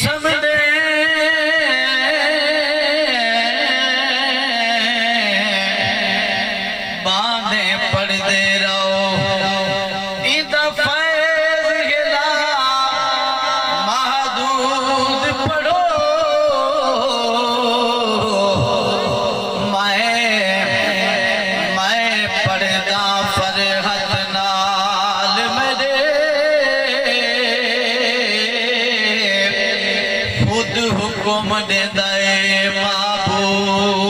समझे बांधे पढ़ते रहो इदा फैज गिला महदूद पढ़ो मैं पढ़दा फरहत नाल मेरे खुद हुक्म दे दे महबूब